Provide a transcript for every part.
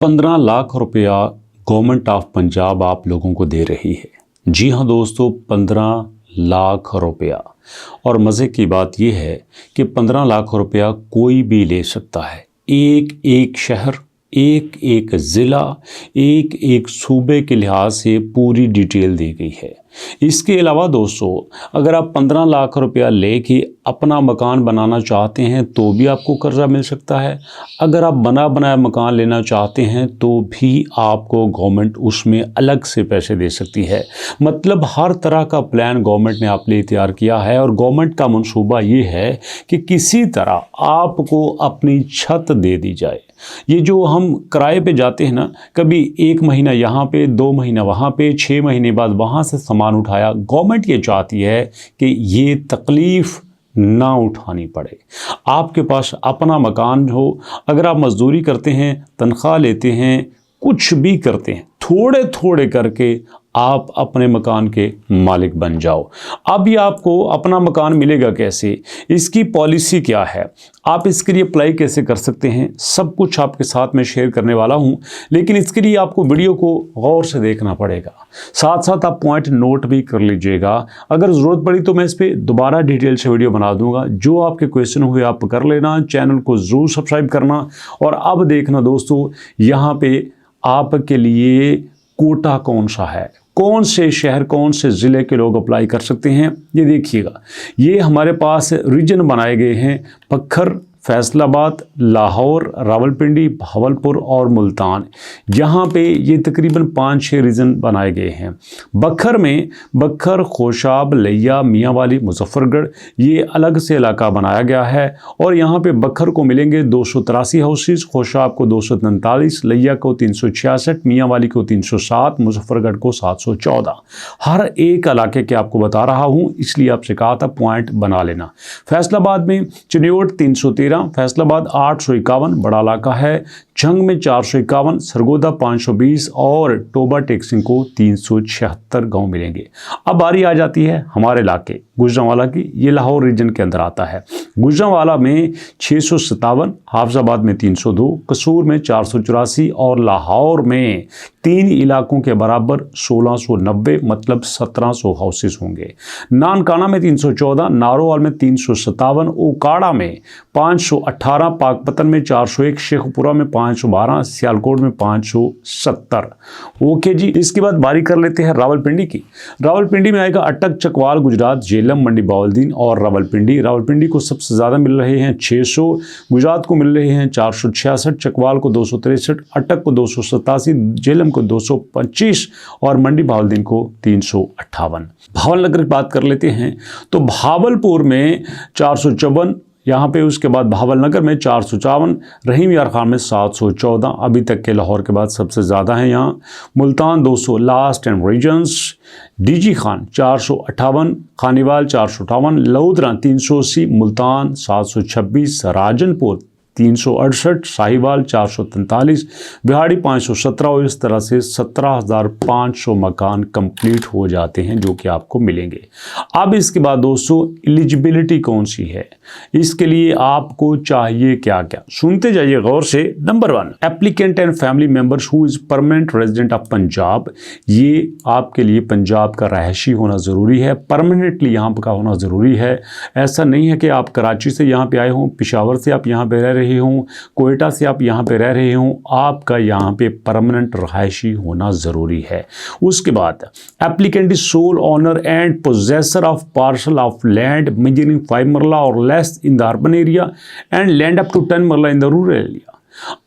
15 लाख रुपया government of Punjab आप लोगों को दे रही है। जी हाँ दोस्तों, 15 लाख रुपया। और मज़े की बात यह है कि 15 लाख रुपया कोई भी ले सकता है। एक एक शहर, एक एक ज़िला, एक एक सूबे के लिहाज से पूरी डिटेल दी गई है। इसके अलावा दोस्तों, अगर आप 15 लाख रुपया लेके अपना मकान बनाना चाहते हैं तो भी आपको कर्जा मिल सकता है। अगर आप बना बनाया मकान लेना चाहते हैं तो भी आपको गवर्नमेंट उसमें अलग से पैसे दे सकती है। मतलब हर तरह का प्लान गवर्नमेंट ने आपके लिए तैयार किया है और गवर्नमेंट का मंसूबा ये है कि किसी तरह आपको अपनी छत दे दी जाए। ये जो हम किराए पे जाते हैं ना, कभी 1 महीना यहाँ पे, 2 महीना वहाँ पे, 6 महीने बाद वहाँ से सामान उठाया, गवर्नमेंट ये चाहती है कि ये तकलीफ़ ना उठानी पड़े। आपके पास अपना मकान हो। अगर आप मजदूरी करते हैं, तनख्वाह लेते हैं, कुछ भी करते हैं, थोड़े थोड़े करके आप अपने मकान के मालिक बन जाओ। अब ये आपको अपना मकान मिलेगा कैसे, इसकी पॉलिसी क्या है, आप इसके लिए अप्लाई कैसे कर सकते हैं, सब कुछ आपके साथ में शेयर करने वाला हूं। लेकिन इसके लिए आपको वीडियो को गौर से देखना पड़ेगा, साथ साथ आप पॉइंट नोट भी कर लीजिएगा। अगर ज़रूरत पड़ी तो मैं इस पर दोबारा डिटेल से वीडियो बना दूंगा। जो आपके क्वेश्चन हुए आप कर लेना, चैनल को ज़रूर सब्सक्राइब करना। और अब देखना दोस्तों, यहाँ पे आपके लिए कोटा कौन सा है, कौन से शहर, कौन से ज़िले के लोग अप्लाई कर सकते हैं, ये देखिएगा। ये हमारे पास रीजन बनाए गए हैं: पखर, फैसलाबाद, लाहौर, रावलपिंडी, भावलपुर और मुल्तान। यहाँ पे ये तकरीबन 5-6 रीजन बनाए गए हैं। बखर में बखर, खोशाब, लिया, मियांवाली, मुजफ्फरगढ़, ये अलग से इलाका बनाया गया है। और यहाँ पे बखर को मिलेंगे 283 हाउसेस, खोशाब को 243, लिया को 366, मियांवाली को 307, मुजफ्फरगढ़ को 714। हर एक इलाके के आपको बता रहा हूँ, इसलिए आपसे कहा था पॉइंट बना लेना। फैसलाबाद में चिन्योट 313, फैसलाबाद 851, बड़ा इलाका है। जंग में 451, सरगोदा 520 और टोबा टेक्सिंग को 376 गांव मिलेंगे। अब बारी आ जाती है हमारे इलाके गुजरांवाला की। ये लाहौर रीजन के अंदर आता है। गुजरांवाला में 657, हाफजाबाद में 302, कसूर में 484 और लाहौर में 3 इलाकों के बराबर 1690, मतलब 1700 हाउसेस होंगे। नानकाना में 314, नारोवाल में 357, ओकाड़ा में 518, पाकपतन में 401, शेखपुरा में 512, सियालकोट में 570। ओके जी, इसके बाद बारी कर लेते हैं रावलपिंडी की। रावलपिंडी में आएगा अटक, चकवाल, गुजरात, झेलम, मंडी बहाउद्दीन और रावलपिंडी। रावलपिंडी को सबसे ज़्यादा मिल रहे हैं 600, गुजरात को मिल रहे हैं 466, चकवाल को 263, अटक को 287, झेलम को 225 और मंडी बहाउद्दीन को 358। भावलनगर की बात कर लेते हैं तो भावलपुर में 454, यहाँ पे उसके बाद भावलनगर में 454, रहीम यार खान में 714, अभी तक के लाहौर के बाद सबसे ज़्यादा हैं यहाँ। Multan 200, last and regions. DG Khan 458, Khanewal 458, Lodhran 380, Multan 726, Rajanpur 368, Sahiwal 443, बिहाड़ी 517 और इस तरह से 17,500 मकान कंप्लीट हो जाते हैं जो कि आपको मिलेंगे। अब इसके बाद दोस्तों, एलिजिबिलिटी कौन सी है, इसके लिए आपको चाहिए क्या क्या, सुनते जाइए गौर से। Number 1, applicant and family members who is permanent resident of Punjab. ये आपके लिए पंजाब का रहायशी होना ज़रूरी है, परमानेंटली यहाँ का होना ज़रूरी है। ऐसा नहीं है कि आप कराची से यहाँ पे आए हों, पिशावर से आप यहाँ पे रह रहे हों, कोयटा से आप यहाँ पे रह रहे हों, आपका यहाँ पे परमानेंट रहायशी होना ज़रूरी है। उसके बाद applicant is sole owner and possessor of parcel of land measuring 5 marla और less in the urban area and land up to 10 marla in the rural area.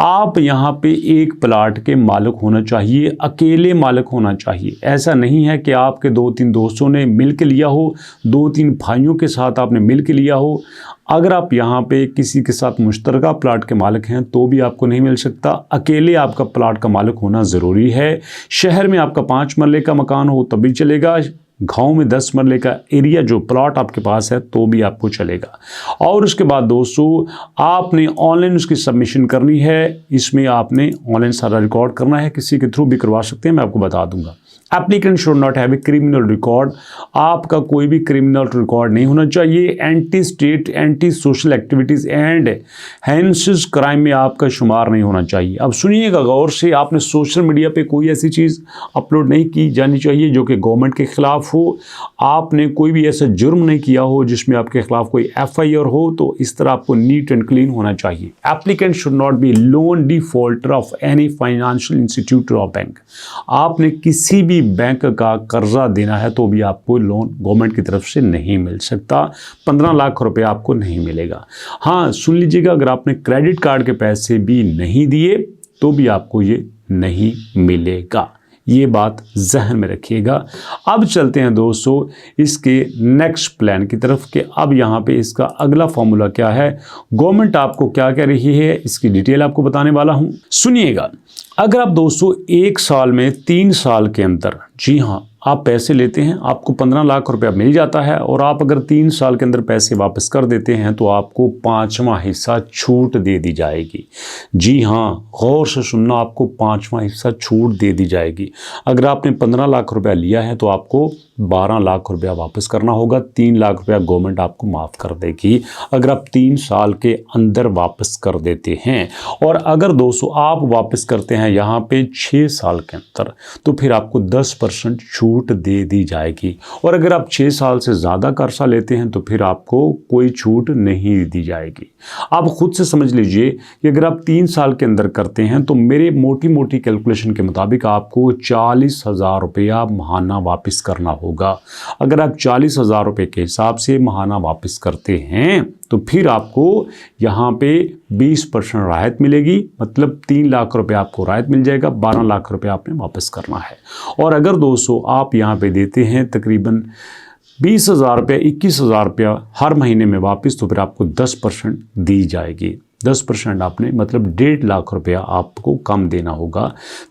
आप यहाँ पे एक प्लाट के मालिक होना चाहिए, अकेले मालिक होना चाहिए। ऐसा नहीं है कि आपके 2-3 दोस्तों ने मिल के लिया हो, 2-3 भाइयों के साथ आपने मिल के लिया हो। अगर आप यहाँ पे किसी के साथ मुश्तरका प्लाट के मालिक हैं तो भी आपको नहीं मिल सकता। अकेले आपका प्लाट का मालिक होना ज़रूरी है। शहर में आपका 5 मरले का मकान हो तभी चलेगा, गांव में 10 मरले का एरिया जो प्लॉट आपके पास है तो भी आपको चलेगा। और उसके बाद दोस्तों, आपने ऑनलाइन उसकी सबमिशन करनी है। इसमें आपने ऑनलाइन सारा रिकॉर्ड करना है, किसी के थ्रू भी करवा सकते हैं, मैं आपको बता दूंगा। Applicant should not have a criminal record, आपका कोई भी क्रिमिनल रिकॉर्ड नहीं होना चाहिए। Anti state, anti social activities and heinous crime में आपका शुमार नहीं होना चाहिए। अब सुनिएगा गौर से, आपने सोशल मीडिया पे कोई ऐसी चीज़ अपलोड नहीं की जानी चाहिए जो कि गवर्नमेंट के खिलाफ हो। आपने कोई भी ऐसा जुर्म नहीं किया हो जिसमें आपके खिलाफ कोई FIR हो, तो इस तरह आपको नीट एंड क्लीन होना चाहिए। Applicant should not be loan defaulter of any financial institute और बैंक, आपने किसी भी बैंक का कर्जा देना है तो भी आपको लोन गवर्नमेंट की तरफ से नहीं मिल सकता, 15 लाख रुपए आपको नहीं मिलेगा। हाँ सुन लीजिएगा, अगर आपने क्रेडिट कार्ड के पैसे भी नहीं दिए तो भी आपको ये नहीं मिलेगा, ये बात जहन में रखिएगा। अब चलते हैं दोस्तों इसके नेक्स्ट प्लान की तरफ कि अब यहाँ पे इसका अगला फॉर्मूला क्या है, गवर्नमेंट आपको क्या कह रही है, इसकी डिटेल आपको बताने वाला हूँ, सुनिएगा। अगर आप दोस्तों 1 साल में 3 साल के अंदर, जी हाँ, आप पैसे लेते हैं, आपको 15 लाख रुपया मिल जाता है और आप अगर 3 साल के अंदर पैसे वापस कर देते हैं तो आपको 5वां हिस्सा छूट दे दी जाएगी। जी हाँ, गौर से सुनना, आपको 5वां हिस्सा छूट दे दी जाएगी। अगर आपने 15 लाख रुपया लिया है तो आपको 12 लाख रुपया वापस करना होगा, 3 लाख रुपया गवर्नमेंट आपको माफ़ कर देगी अगर आप 3 साल के अंदर वापस कर देते हैं। और अगर दोस्तों आप वापस करते हैं यहाँ पे 6 साल के अंदर तो फिर आपको 10% छूट दे दी जाएगी। और अगर आप 6 साल से ज़्यादा कर्जा लेते हैं तो फिर आपको कोई छूट नहीं दी जाएगी। आप खुद से समझ लीजिए कि अगर आप 3 साल के अंदर करते हैं तो मेरे मोटी मोटी कैलकुलेशन के मुताबिक आपको 40,000 रुपया महाना वापस करना होगा। अगर आप 40,000 रुपये के हिसाब से महाना वापस करते हैं तो फिर आपको यहाँ पे 20% राहत मिलेगी, मतलब 3 लाख रुपए आपको राहत मिल जाएगा, 12 लाख रुपए आपने वापस करना है। और अगर दोस्तों आप यहाँ पे देते हैं तकरीबन 20,000 रुपये, 21,000 रुपया हर महीने में वापस, तो फिर आपको 10% दी जाएगी। 10% आपने मतलब 1.5 लाख रुपया आपको कम देना होगा,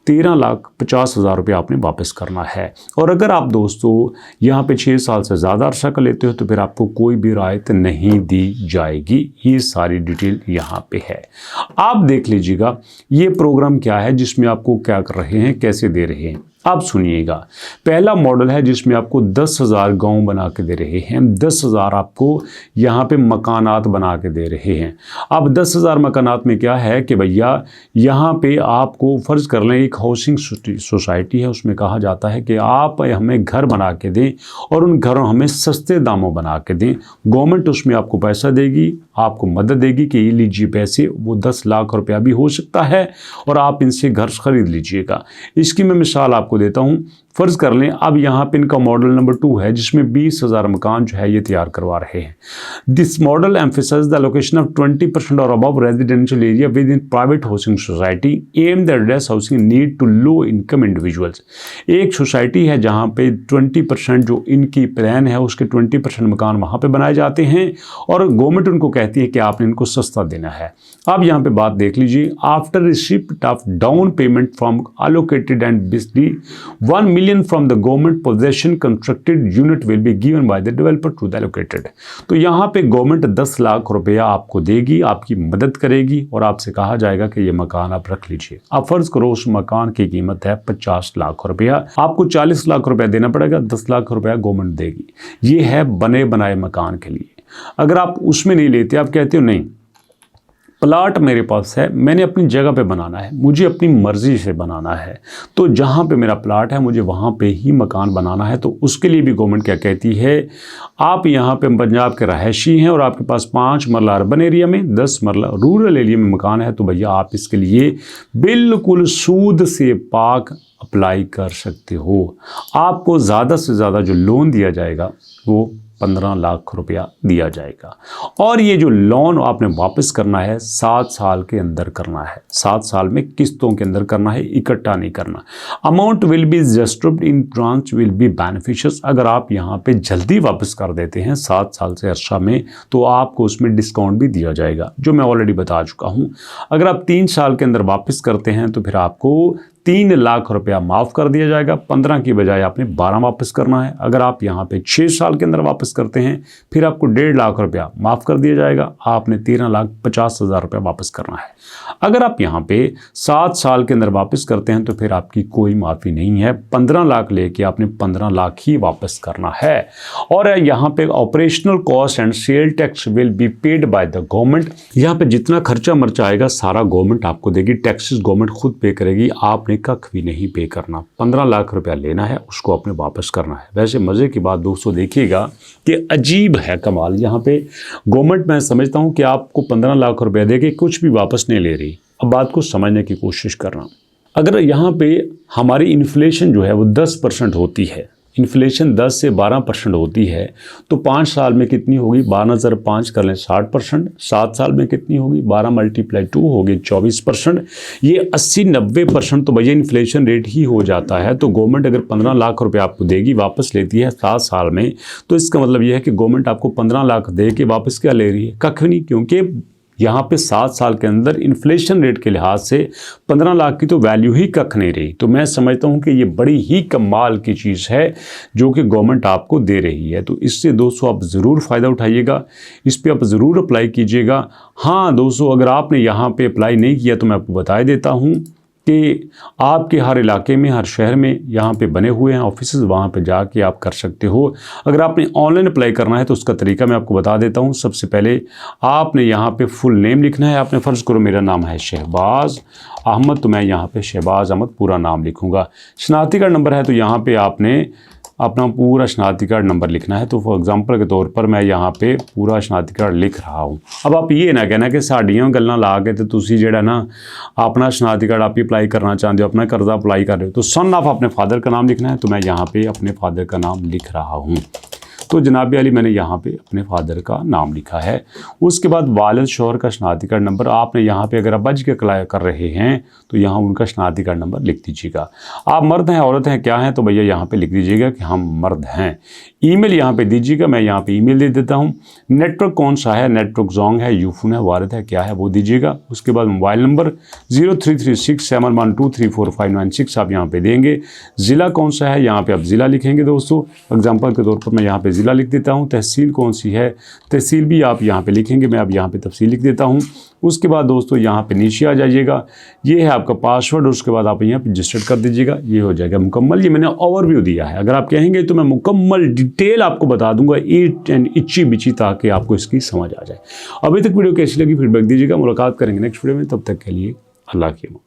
13,50,000 रुपया आपने वापस करना है। और अगर आप दोस्तों यहाँ पे 6 साल से ज़्यादा अरसा का लेते हो तो फिर आपको कोई भी राहत नहीं दी जाएगी। ये सारी डिटेल यहाँ पे है, आप देख लीजिएगा ये प्रोग्राम क्या है, जिसमें आपको क्या कर रहे हैं, कैसे दे रहे हैं। अब सुनिएगा, पहला मॉडल है जिसमें आपको 10,000 गांव बना के दे रहे हैं, 10,000 आपको यहाँ पे मकानात बना के दे रहे हैं। अब 10,000 मकानात में क्या है कि भैया यहाँ पे आपको फ़र्ज़ कर लें एक हाउसिंग सोसाइटी है, उसमें कहा जाता है कि आप हमें घर बना के दें और उन घरों हमें सस्ते दामों बना के दें। गवर्नमेंट उसमें आपको पैसा देगी, आपको मदद देगी कि ये लीजिए पैसे, वो 10 लाख रुपया भी हो सकता है और आप इनसे घर खरीद लीजिएगा। इसकी मैं मिसाल आपको देता हूँ। फ़र्ज़ कर लें अब यहाँ पे इनका मॉडल नंबर 2 है जिसमें 20,000 मकान जो है ये तैयार करवा रहे हैं। This model emphasise the location of 20% और above residential area within private housing society aim the address housing need to low income individuals. एक सोसाइटी है जहाँ पे 20% जो इनकी प्लान है उसके 20% मकान वहाँ पे बनाए जाते हैं और गवर्नमेंट उनको कहती है कि आपने इनको सस्ता देना है। अब यहाँ पे बात देख लीजिए, after receipt of down payment from allocated and बिजली 1 million from the government possession constructed unit will be given by the developer to the allocated। तो यहाँ पे गवर्नमेंट 10 लाख रुपया आपको देगी, आपकी मदद करेगी और आपसे कहा जाएगा कि ये मकान आप रख लीजिए। आप फर्ज करो उस मकान की कीमत है 50 लाख रुपया, आपको 40 लाख रुपया देना पड़ेगा, 10 लाख रुपया गवर्नमेंट देगी। ये है बने बनाए मकान के लिए। अगर आप उसमें नहीं लेते, आप कहते हो नहीं प्लाट मेरे पास है, मैंने अपनी जगह पे बनाना है, मुझे अपनी मर्ज़ी से बनाना है, तो जहाँ पे मेरा प्लाट है मुझे वहाँ पे ही मकान बनाना है, तो उसके लिए भी गवर्नमेंट क्या कहती है, आप यहाँ पे पंजाब के रहायशी हैं और आपके पास 5 मरला अर्बन एरिया में, 10 मरला रूरल एरिया में मकान है, तो भैया आप इसके लिए बिल्कुल सूद से पाक अप्लाई कर सकते हो। आपको ज़्यादा से ज़्यादा जो लोन दिया जाएगा वो 15 लाख रुपया दिया जाएगा और ये जो लोन आपने वापस करना है 7 साल के अंदर करना है, 7 साल में किस्तों के अंदर करना है, इकट्ठा नहीं करना। Amount will be distributed in tranche will be beneficial. अगर आप यहाँ पे जल्दी वापस कर देते हैं 7 साल से अर्सा में तो आपको उसमें डिस्काउंट भी दिया जाएगा, जो मैं ऑलरेडी बता चुका हूँ। अगर आप 3 साल के अंदर वापस करते हैं तो फिर आपको 3 लाख रुपया माफ़ कर दिया जाएगा। 15 की बजाय आपने 12 वापस करना है। अगर आप यहाँ पे 6 साल के अंदर वापस करते हैं फिर आपको 1.5 लाख रुपया माफ़ कर दिया जाएगा। आपने 13,50,000 रुपया वापस करना है। अगर आप यहाँ पे 7 साल के अंदर वापस करते हैं तो फिर आपकी कोई माफ़ी नहीं है। 15 लाख लेके आपने 15 लाख ही वापस करना है। और यहाँ पे operational cost and sale tax will be paid by the government. यहाँ पे जितना खर्चा मर्चा आएगा सारा गवर्नमेंट आपको देगी। टैक्सेस गवर्नमेंट खुद पे करेगी, आपने कख भी नहीं पे करना। 15 लाख रुपया लेना है, उसको आपने वापस करना है। वैसे मज़े की बात दोस्तों देखिएगा कि अजीब है कमाल। यहाँ पे गवर्नमेंट मैं समझता हूँ कि आपको 15 लाख रुपया देके कुछ भी वापस नहीं ले रही। अब बात को समझने की कोशिश करना, अगर यहाँ पे हमारी इन्फ्लेशन जो है वो 10% होती है, इन्फ्लेशन 10 से 12% होती है, तो 5 साल में कितनी होगी? 12,500 कर लें 60%। 7 साल में कितनी होगी? 12 × 2 होगी 24%। ये 80-90% तो भैया इन्फ्लेशन रेट ही हो जाता है। तो गवर्नमेंट अगर 15 लाख रुपए आपको देगी, वापस लेती है 7 साल में, तो इसका मतलब यह है कि गवर्नमेंट आपको 15 लाख दे के वापस क्या ले रही है? कख नहीं, क्योंकि यहाँ पे 7 साल के अंदर इन्फ्लेशन रेट के लिहाज से 15 लाख की तो वैल्यू ही कख नहीं रही। तो मैं समझता हूँ कि ये बड़ी ही कमाल की चीज़ है जो कि गवर्नमेंट आपको दे रही है। तो इससे दोस्तों आप ज़रूर फ़ायदा उठाइएगा, इस पर आप ज़रूर अप्लाई कीजिएगा। हाँ दोस्तों, अगर आपने यहाँ पे अप्लाई नहीं किया तो मैं आपको बता देता हूँ कि आपके हर इलाके में, हर शहर में यहाँ पे बने हुए हैं ऑफिस, वहाँ पे जाके आप कर सकते हो। अगर आपने ऑनलाइन अप्लाई करना है तो उसका तरीका मैं आपको बता देता हूँ। सबसे पहले आपने यहाँ पे फुल नेम लिखना है। आपने फ़र्ज़ करो मेरा नाम है शहबाज अहमद, तो मैं यहाँ पे शहबाज अहमद पूरा नाम लिखूँगा। शनाख्ती कार्ड नंबर है तो यहाँ पे आपने अपना पूरा शनाख्ती कार्ड नंबर लिखना है। तो फॉर एग्जांपल के तौर पर मैं यहाँ पे पूरा शनाख्ती कार्ड लिख रहा हूँ। अब आप ये ना कहना कि साड़ियाँ गल्लां ला के तो तुसी जेड़ा ना अपना शनाख्ती कार्ड आप ही अप्लाई करना चाहते हो, अपना कर्जा अप्लाई कर रहे हो, तो सन ऑफ अपने फादर का नाम लिखना है। तो मैं यहाँ पे अपने फादर का नाम लिख रहा हूँ। तो जनाब अली मैंने यहाँ पे अपने फादर का नाम लिखा है। उसके बाद वालिद शौहर का शनाख्ती कार्ड नंबर आपने यहाँ पे, अगर अब्बा जी के अप्लाई कर रहे हैं तो यहाँ उनका शनाख्ती कार्ड नंबर लिख दीजिएगा। आप मर्द हैं, औरत हैं, क्या हैं, तो भैया यहाँ पे लिख दीजिएगा कि हम मर्द हैं। ईमेल यहाँ पे दीजिएगा, मैं यहाँ पे ईमेल दे देता हूँ। नेटवर्क कौन सा है? नेटवर्क जोंग है, यूफोन है, वारिद है, क्या है वो दीजिएगा। उसके बाद मोबाइल नंबर 033671234596 आप यहाँ पे देंगे। ज़िला कौन सा है? यहाँ पे आप ज़िला लिखेंगे दोस्तों। एग्जाम्पल के तौर पर मैं यहाँ पे ज़िला लिख देता हूँ। तहसील कौन सी है? तहसील भी आप यहाँ पे लिखेंगे। मैं अब यहाँ पे तफसील लिख देता हूँ। उसके बाद दोस्तों यहाँ पे नीचे आ जाइएगा, ये है आपका पासवर्ड। उसके बाद आप यहाँ पे रजिस्टर कर दीजिएगा, ये हो जाएगा मुकम्मल। ये मैंने ओवरव्यू दिया है, अगर आप कहेंगे तो मैं मुकम्मल डिटेल आपको बता दूंगा, ईट एंड इच्ची बिची, ताकि आपको इसकी समझ आ जाए। अभी तक वीडियो कैसी लगी फीडबैक दीजिएगा। मुलाकात करेंगे नेक्स्ट वीडियो में, तब तक के लिए अल्लाह की अमान।